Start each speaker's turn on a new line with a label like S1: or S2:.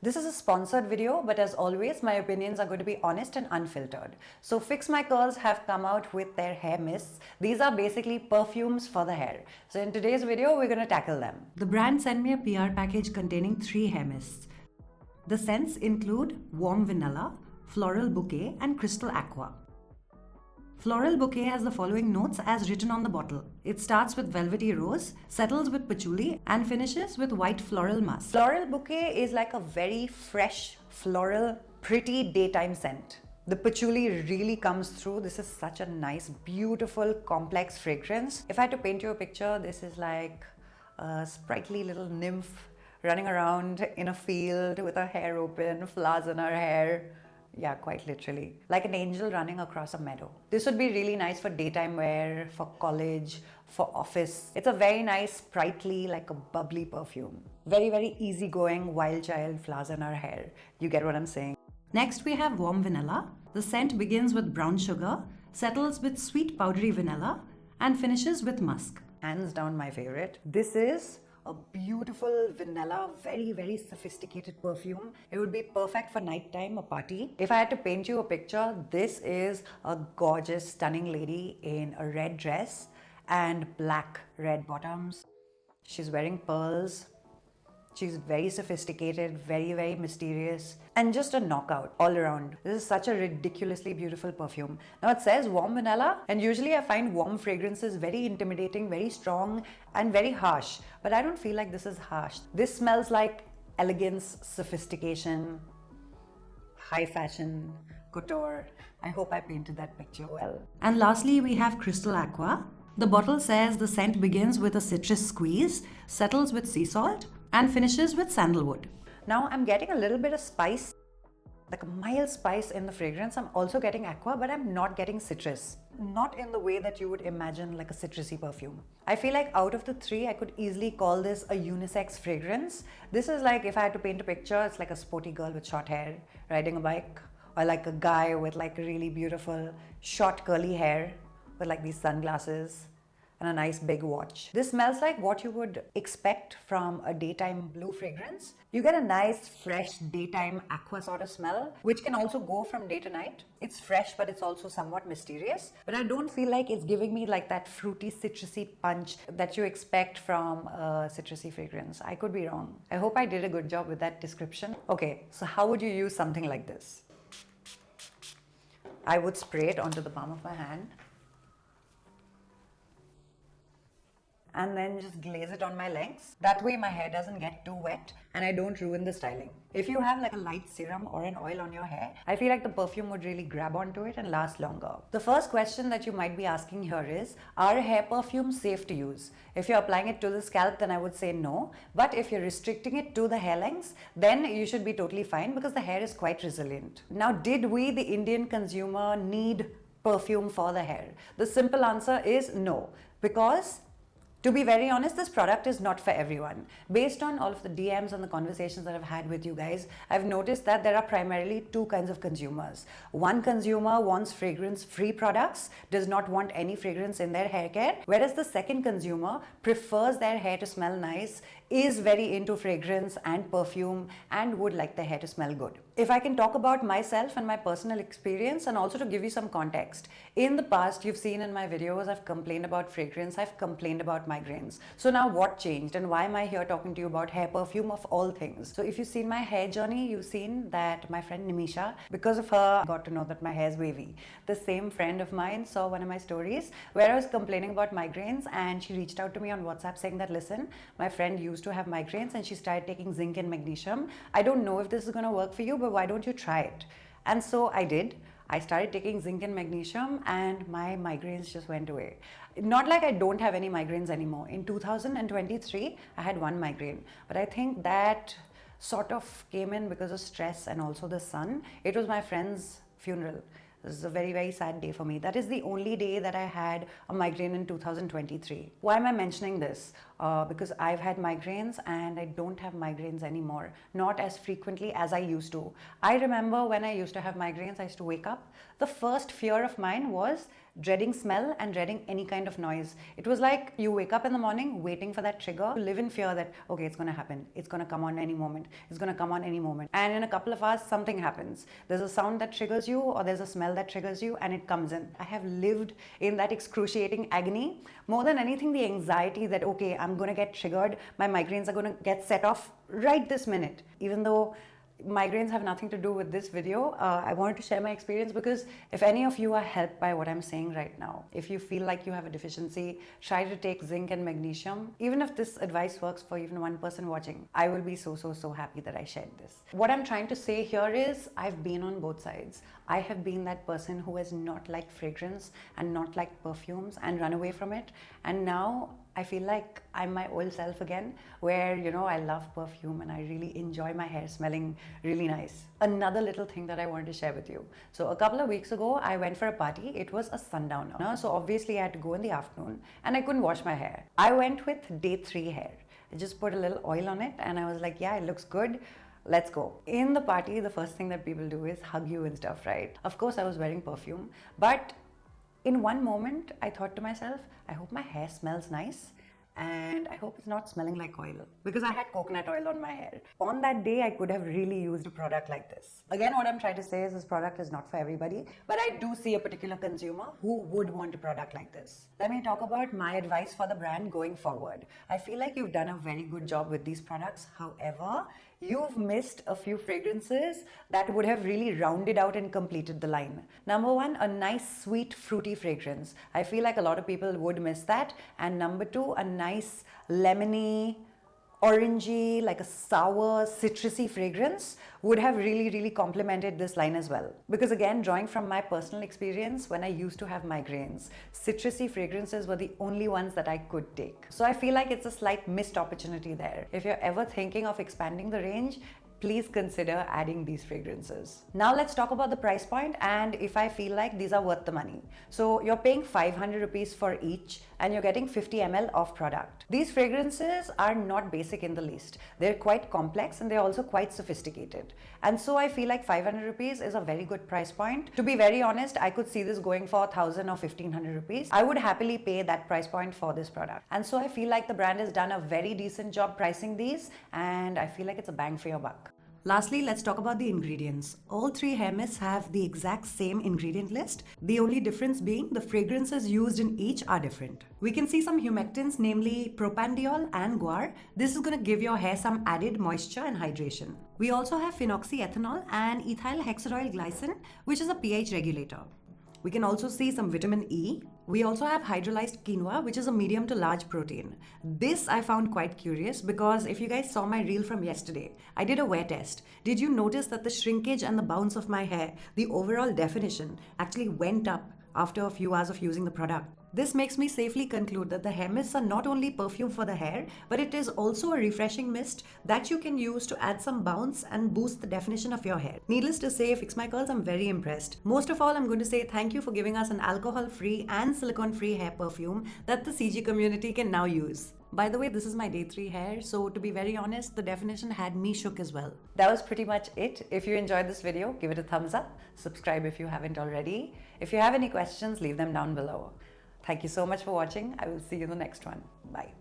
S1: This is a sponsored video, but as always, my opinions are going to be honest and unfiltered. So Fix My Curls have come out with their hair mists. These are basically perfumes for the hair. So in today's video, we're going to tackle them. The brand sent me a PR package containing 3 hair mists. The scents include Warm Vanilla, Floral Bouquet, and Crystal Aqua. Floral Bouquet has the following notes as written on the bottle. It starts with velvety rose, settles with patchouli, and finishes with white floral musk. Floral Bouquet is like a very fresh, floral, pretty daytime scent. The patchouli really comes through. This is such a nice, beautiful, complex fragrance. If I had to paint you a picture, this is like a sprightly little nymph running around in a field with her hair open, flowers in her hair. Yeah, quite literally. Like an angel running across a meadow. This would be really nice for daytime wear, for college, for office. It's a very nice, sprightly, like a bubbly perfume. Very, very easygoing, wild child, flowers in her hair. You get what I'm saying? Next, we have Warm Vanilla. The scent begins with brown sugar, settles with sweet powdery vanilla, and finishes with musk. Hands down my favorite. This is a beautiful vanilla, very, very sophisticated perfume. It would be perfect for nighttime or party. If I had to paint you a picture, this is a gorgeous, stunning lady in a red dress and black red bottoms. She's wearing pearls. She's very sophisticated, very, very mysterious, and just a knockout all around. This is such a ridiculously beautiful perfume. Now it says warm vanilla, and usually I find warm fragrances very intimidating, very strong, and very harsh. But I don't feel like this is harsh. This smells like elegance, sophistication, high fashion, couture. I hope I painted that picture well. And lastly, we have Crystal Aqua. The bottle says the scent begins with a citrus squeeze, settles with sea salt, and finishes with sandalwood. Now I'm getting a little bit of spice, like a mild spice in the fragrance. I'm also getting aqua, but I'm not getting citrus. Not in the way that you would imagine like a citrusy perfume. I feel like out of the 3, I could easily call this a unisex fragrance. This is like, if I had to paint a picture, it's like a sporty girl with short hair riding a bike, or like a guy with like really beautiful short curly hair with like these sunglasses and a nice big watch. This smells like what you would expect from a daytime blue fragrance. You get a nice, fresh daytime aqua sort of smell, which can also go from day to night. It's fresh, but it's also somewhat mysterious. But I don't feel like it's giving me like that fruity, citrusy punch that you expect from a citrusy fragrance. I could be wrong. I hope I did a good job with that description. Okay, so how would you use something like this? I would spray it onto the palm of my hand, and then just glaze it on my legs. That way my hair doesn't get too wet and I don't ruin the styling. If you have like a light serum or an oil on your hair, I feel like the perfume would really grab onto it and last longer. The first question that you might be asking here is, are hair perfumes safe to use? If you're applying it to the scalp, then I would say no. But if you're restricting it to the hair lengths, then you should be totally fine because the hair is quite resilient. Now, did we, the Indian consumer, need perfume for the hair? The simple answer is no, because to be very honest, this product is not for everyone. Based on all of the DMs and the conversations that I've had with you guys, I've noticed that there are primarily 2 kinds of consumers. One consumer wants fragrance-free products, does not want any fragrance in their hair care, whereas the second consumer prefers their hair to smell nice, is very into fragrance and perfume, and would like their hair to smell good. If I can talk about myself and my personal experience, and also to give you some context. In the past, you've seen in my videos, I've complained about fragrance, I've complained about migraines. So now what changed and why am I here talking to you about hair perfume of all things? So if you've seen my hair journey, you've seen that my friend Nimisha, because of her, I got to know that my hair is wavy. The same friend of mine saw one of my stories where I was complaining about migraines, and she reached out to me on WhatsApp saying that, listen, my friend used to have migraines and she started taking zinc and magnesium. I don't know if this is going to work for you, but why don't you try it? And so I did. I started taking zinc and magnesium and my migraines just went away. Not like I don't have any migraines anymore. In 2023, I had 1 migraine, but I think that sort of came in because of stress and also the sun. It was my friend's funeral. This is a very, very sad day for me. That is the only day that I had a migraine in 2023. Why am I mentioning this? Because I've had migraines and I don't have migraines anymore. Not as frequently as I used to. I remember when I used to have migraines, I used to wake up. The first fear of mine was dreading smell and dreading any kind of noise. It was like you wake up in the morning waiting for that trigger, to live in fear that, okay, it's going to happen. It's going to come on any moment. It's going to come on any moment. And in a couple of hours, something happens. There's a sound that triggers you, or there's a smell that triggers you, and it comes in. I have lived in that excruciating agony. More than anything, the anxiety that, okay, I'm going to get triggered. My migraines are going to get set off right this minute. Even though migraines have nothing to do with this video, I wanted to share my experience because if any of you are helped by what I'm saying right now, if you feel like you have a deficiency, try to take zinc and magnesium. Even if this advice works for even one person watching, I will be so happy that I shared this. What I'm trying to say here is I've been on both sides. I have been that person who has not liked fragrance and not liked perfumes and run away from it. And now I feel like I'm my old self again, where, I love perfume and I really enjoy my hair smelling really nice. Another little thing that I wanted to share with you. So a couple of weeks ago, I went for a party. It was a sundowner. So obviously I had to go in the afternoon and I couldn't wash my hair. I went with day 3 hair. I just put a little oil on it and I was like, yeah, it looks good. Let's go. In the party, the first thing that people do is hug you and stuff, right? Of course, I was wearing perfume, but in one moment, I thought to myself, I hope my hair smells nice and I hope it's not smelling like oil, because I had coconut oil on my hair. On that day, I could have really used a product like this. Again, what I'm trying to say is this product is not for everybody, but I do see a particular consumer who would want a product like this. Let me talk about my advice for the brand going forward. I feel like you've done a very good job with these products. However, you've missed a few fragrances that would have really rounded out and completed the line. Number 1, a nice, sweet, fruity fragrance. I feel like a lot of people would miss that. And number 2, a nice, lemony, orangey, like a sour, citrusy fragrance would have really complemented this line as well. Because again, drawing from my personal experience, when I used to have migraines, citrusy fragrances were the only ones that I could take. So I feel like it's a slight missed opportunity there. If you're ever thinking of expanding the range, please consider adding these fragrances. Now let's talk about the price point and if I feel like these are worth the money. So you're paying 500 rupees for each and you're getting 50 ml of product. These fragrances are not basic in the least. They're quite complex and they're also quite sophisticated. And so I feel like 500 rupees is a very good price point. To be very honest, I could see this going for 1000 or 1500 rupees. I would happily pay that price point for this product. And so I feel like the brand has done a very decent job pricing these and I feel like it's a bang for your buck. Lastly, let's talk about the ingredients. All 3 hair mists have the exact same ingredient list, the only difference being the fragrances used in each are different. We can see some humectants, namely propandiol and guar. This is going to give your hair some added moisture and hydration. We also have phenoxyethanol and ethyl hexaroyl glycine, which is a pH regulator. We can also see some vitamin E. We also have hydrolyzed quinoa, which is a medium to large protein. This I found quite curious because if you guys saw my reel from yesterday, I did a wear test. Did you notice that the shrinkage and the bounce of my hair, the overall definition, actually went up after a few hours of using the product? This makes me safely conclude that the hair mists are not only perfume for the hair, but it is also a refreshing mist that you can use to add some bounce and boost the definition of your hair. Needless to say, Fix My Curls, I'm very impressed. Most of all, I'm going to say thank you for giving us an alcohol-free and silicone-free hair perfume that the CG community can now use. By the way, this is my day 3 hair, so to be very honest, the definition had me shook as well. That was pretty much it. If you enjoyed this video, give it a thumbs up. Subscribe if you haven't already. If you have any questions, leave them down below. Thank you so much for watching. I will see you in the next one. Bye.